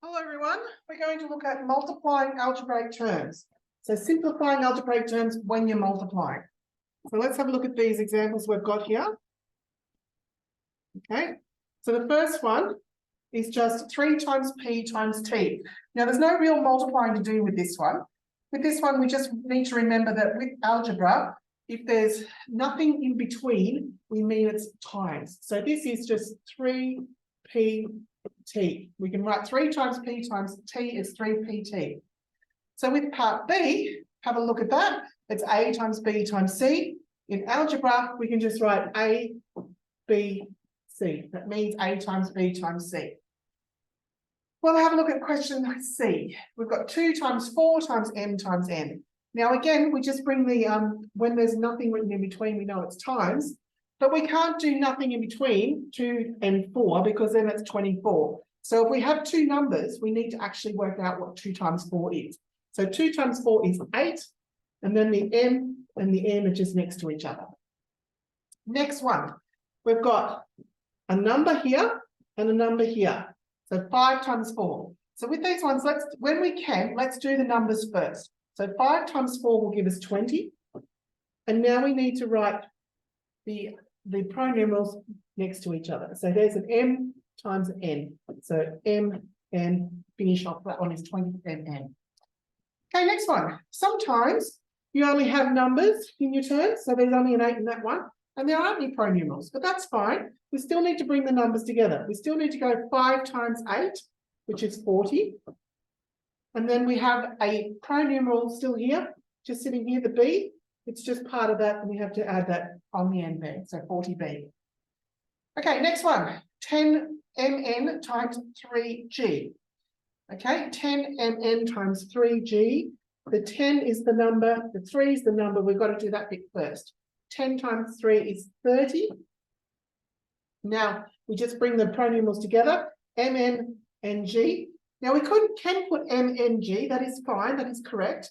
Hello everyone, we're going to look at multiplying algebraic terms. So simplifying algebraic terms when you're multiplying. So let's have a look at these examples we've got here. Okay, so the first one is just 3 times p times t. Now there's no real multiplying to do with this one. With this one, we just need to remember that with algebra, if there's nothing in between, we mean it's times. So this is just 3p t. We can write 3 times p times t is 3pt. So with part B, have a look at that. It's a times b times c. In algebra, we can just write a, b, c. That means a times b times c. Well, have a look at question C. We've got 2 times 4 times m times n. Now again, we just bring the, when there's nothing written in between, we know it's times. But we can't do nothing in between 2 and 4 because then it's 24. So if we have two numbers, we need to actually work out what 2 times 4 is. So 2 times 4 is 8, and then the m and the n are just next to each other. Next one, we've got a number here and a number here. So 5 times 4. So with these ones, when we can, let's do the numbers first. So 5 times 4 will give us 20. And now we need to write the pronumerals next to each other. So there's an m times n. So m, n, finish off. That one is 20 n. Okay, next one. Sometimes you only have numbers in your terms. So there's only an 8 in that one. And there aren't any pronumerals, but that's fine. We still need to bring the numbers together. We still need to go 5 times 8, which is 40. And then we have a pronumeral still here, just sitting here, the b. It's just part of that, and we have to add that on the end there, so 40b. Okay, next one, 10mn times 3g. Okay, 10mn times 3g. The 10 is the number, the 3 is the number. We've got to do that bit first. 10 times 3 is 30. Now, we just bring the pronumerals together, mn and g. Now, we can put mng, that is fine, that is correct.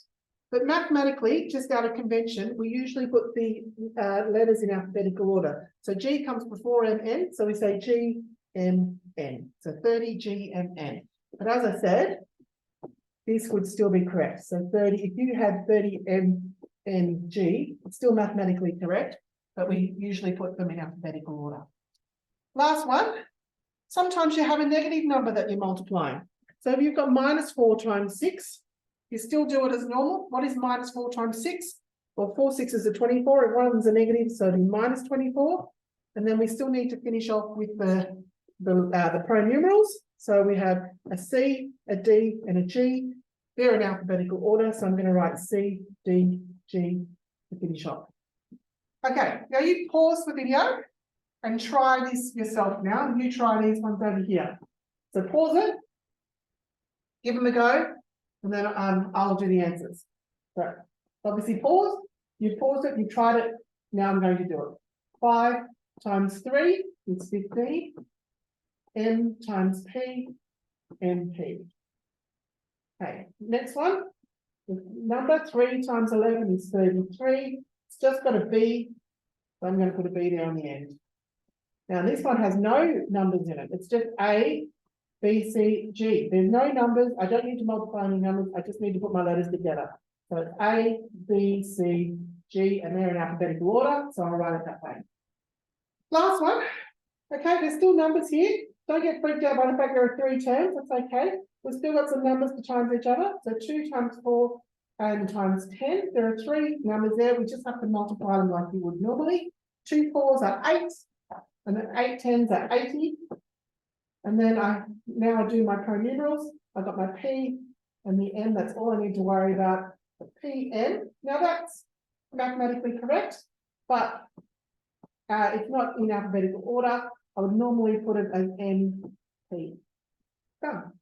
But mathematically, just out of convention, we usually put the letters in alphabetical order. So G comes before MN, so we say G, M, N. So 30 G, M, N. But as I said, this would still be correct. So 30, if you had 30 M, N, G, it's still mathematically correct, but we usually put them in alphabetical order. Last one, sometimes you have a negative number that you're multiplying. So if you've got minus 4 times 6, you still do it as normal. What is minus 4 times 6? Well, 4 6s are 24. If one of them's a negative, so it'll be minus 24. And then we still need to finish off with the pronumerals. So we have a C, a D, and a G. They're in alphabetical order, so I'm going to write C, D, G to finish off. Okay, now you pause the video and try this yourself now. You try these ones over here. So pause it, give them a go. And then I'll do the answers. So obviously pause, you've paused it, you've tried it, now I'm going to do it. 5 times 3 is 15. M times P, MP. Okay, next one. The number 3 times 11 is 33. It's just got a B, so I'm going to put a B there on the end. Now this one has no numbers in it. It's just A, B, C, G. There's no numbers. I don't need to multiply any numbers. I just need to put my letters together. So it's A, B, C, G, and they're in alphabetical order. So I'll write it that way. Last one. Okay, there's still numbers here. Don't get freaked out by the fact there are 3 terms. That's okay. We've still got some numbers to times each other. So 2 times 4 and times 10. There are 3 numbers there. We just have to multiply them like you would normally. 2 4s are 8, and then 8 10s are 80. And then now I do my pronumerals. I've got my P and the N. That's all I need to worry about. The PN. Now that's mathematically correct, but it's not in alphabetical order. I would normally put it as NP. Done.